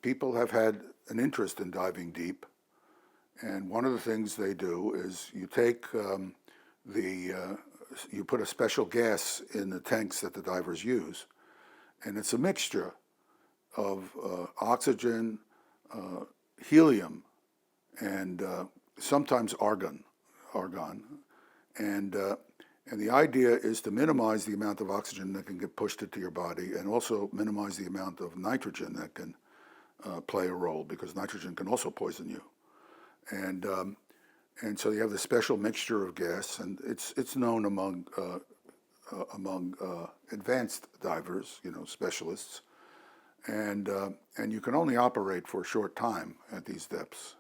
people have had an interest in diving deep, and one of the things they do is you take you put a special gas in the tanks that the divers use, and it's a mixture of oxygen, helium, and sometimes argon, and the idea is to minimize the amount of oxygen that can get pushed into your body, and also minimize the amount of nitrogen that can play a role, because nitrogen can also poison you. And so you have this special mixture of gas, and it's known among advanced divers, specialists, and you can only operate for a short time at these depths.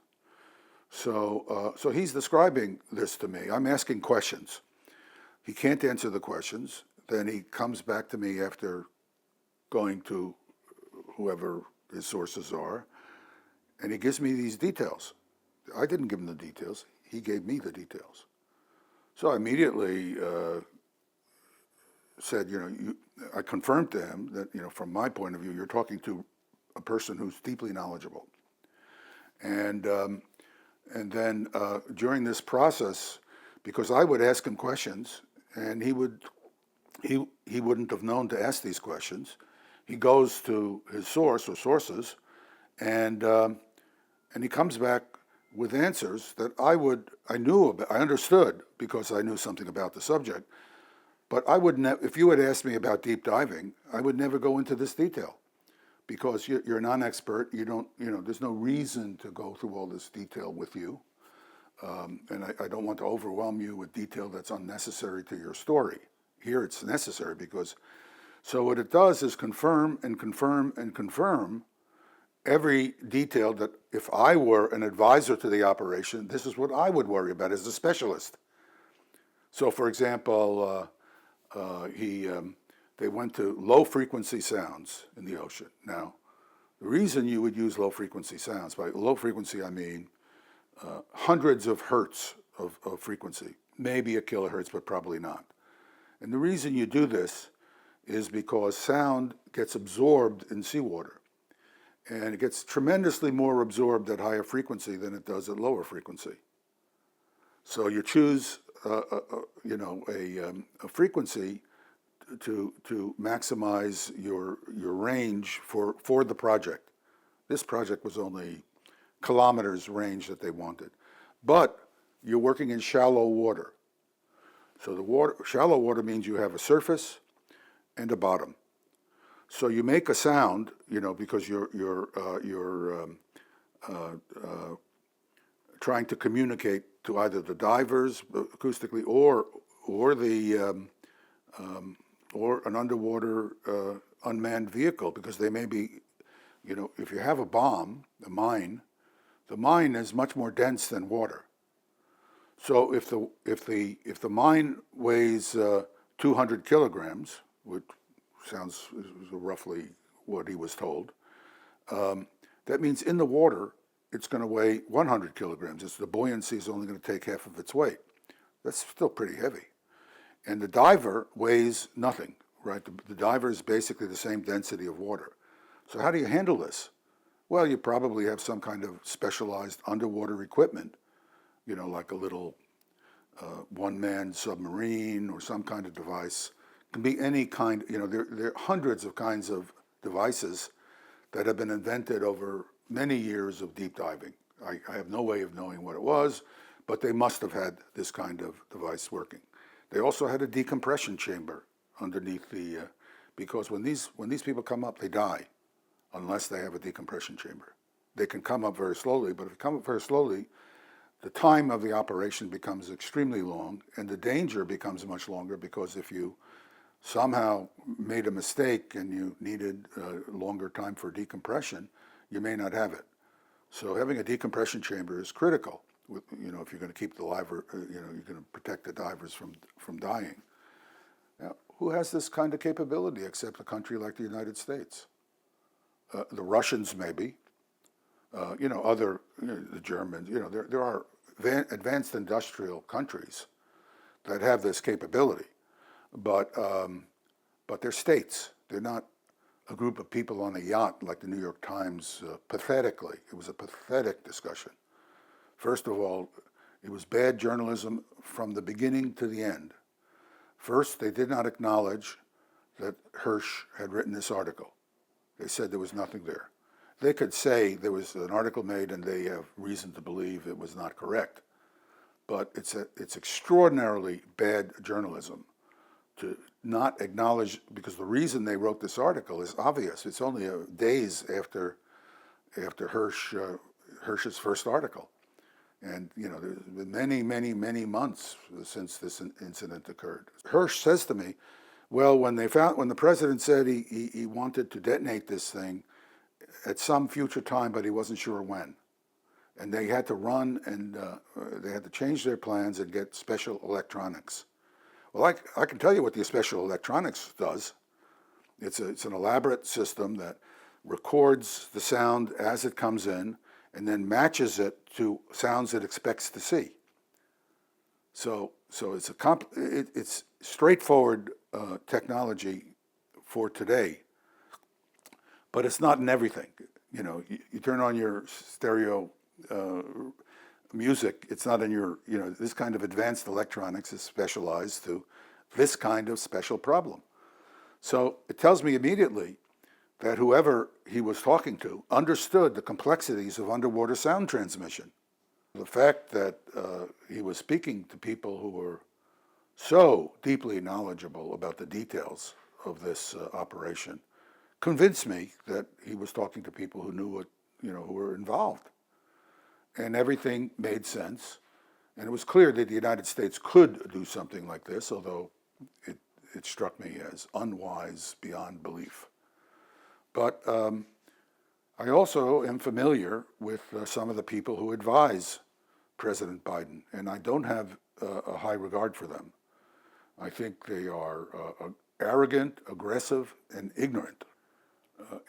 So he's describing this to me. I'm asking questions. He can't answer the questions. Then he comes back to me after going to whoever his sources are, and he gives me these details. I didn't give him the details. He gave me the details. So I immediately said, I confirmed to him that, from my point of view, you're talking to a person who's deeply knowledgeable. And then during this process, because I would ask him questions, and he wouldn't have known to ask these questions. He goes to his source or sources, and he comes back with answers that I knew about, I understood because I knew something about the subject. But I would if you had asked me about deep diving, I would never go into this detail, because you're a non-expert. You don't, there's no reason to go through all this detail with you. And I don't want to overwhelm you with detail that's unnecessary to your story. Here it's necessary because, so what it does is confirm and confirm and confirm every detail that if I were an advisor to the operation, this is what I would worry about as a specialist. So for example, they went to low frequency sounds in the ocean. Now, the reason you would use low frequency sounds, by low frequency I mean hundreds of hertz of frequency, maybe a kilohertz, but probably not. And the reason you do this is because sound gets absorbed in seawater, and it gets tremendously more absorbed at higher frequency than it does at lower frequency. So you choose a frequency to maximize your range for the project. This project was only kilometers range that they wanted, but you're working in shallow water. So shallow water means you have a surface and a bottom. So you make a sound, because you're trying to communicate to either the divers acoustically or an underwater unmanned vehicle, because they may be, if you have a bomb, a mine, the mine is much more dense than water. So if the mine weighs 200 kilograms, which sounds roughly what he was told, that means in the water it's going to weigh 100 kilograms. The buoyancy is only going to take half of its weight. That's still pretty heavy. And the diver weighs nothing, right? The diver is basically the same density of water. So how do you handle this? Well, you probably have some kind of specialized underwater equipment, like a little one-man submarine or some kind of device. It can be any kind, there are hundreds of kinds of devices that have been invented over many years of deep diving. I have no way of knowing what it was, but they must have had this kind of device working. They also had a decompression chamber underneath because when these people come up, they die unless they have a decompression chamber. They can come up very slowly, but if they come up very slowly, the time of the operation becomes extremely long, and the danger becomes much longer, because if you somehow made a mistake and you needed a longer time for decompression, you may not have it. So having a decompression chamber is critical. If you're going to keep the diver, you're going to protect the divers from dying. Now, who has this kind of capability except a country like the United States? The Russians, maybe. The Germans. There are advanced industrial countries that have this capability, but they're states. They're not a group of people on a yacht like the New York Times pathetically. It was a pathetic discussion. First of all, it was bad journalism from the beginning to the end. First, they did not acknowledge that Hersh had written this article. They said there was nothing there. They could say there was an article made and they have reason to believe it was not correct. But it's extraordinarily bad journalism to not acknowledge, because the reason they wrote this article is obvious. It's only days after Hersh's first article. And, there's been many months since this incident occurred. Hersh says to me, well, when the president said he wanted to detonate this thing at some future time, but he wasn't sure when. And they had to run and they had to change their plans and get special electronics. Well, I can tell you what the special electronics does. It's an elaborate system that records the sound as it comes in and then matches it to sounds it expects to see. So it's straightforward technology for today, but it's not in everything. You turn on your stereo music, it's not in your, this kind of advanced electronics is specialized to this kind of special problem. So it tells me immediately that whoever he was talking to understood the complexities of underwater sound transmission. The fact that he was speaking to people who were so deeply knowledgeable about the details of this operation convinced me that he was talking to people who knew what, who were involved. And everything made sense. And it was clear that the United States could do something like this, although it struck me as unwise beyond belief. But I also am familiar with some of the people who advise President Biden, and I don't have a high regard for them. I think they are arrogant, aggressive, and ignorant.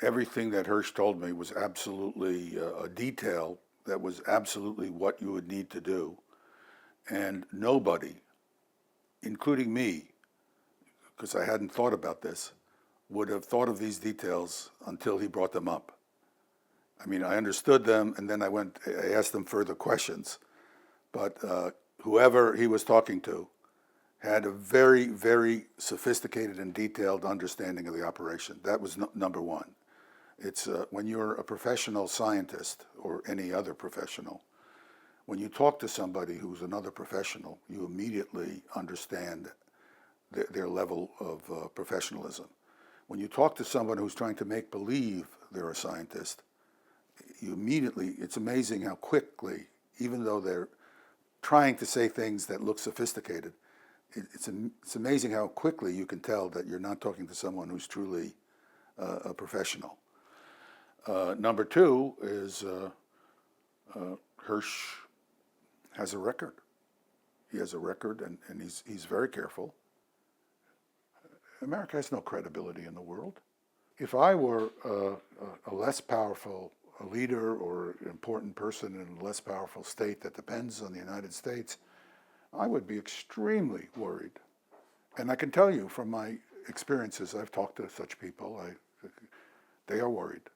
Everything that Hersh told me was absolutely a detail that was absolutely what you would need to do. And nobody, including me, because I hadn't thought about this, would have thought of these details until he brought them up. I mean, I understood them, and then I asked them further questions. But whoever he was talking to had a very, very sophisticated and detailed understanding of the operation. That was number one. It's when you're a professional scientist or any other professional, when you talk to somebody who's another professional, you immediately understand their level of professionalism. When you talk to someone who's trying to make believe they're a scientist, it's amazing how quickly, even though they're trying to say things that look sophisticated, it's amazing how quickly you can tell that you're not talking to someone who's truly a professional. Number two is Hersh has a record. He has a record, and he's very careful. America has no credibility in the world. If I were a less powerful leader or important person in a less powerful state that depends on the United States, I would be extremely worried. And I can tell you from my experiences, I've talked to such people, they are worried.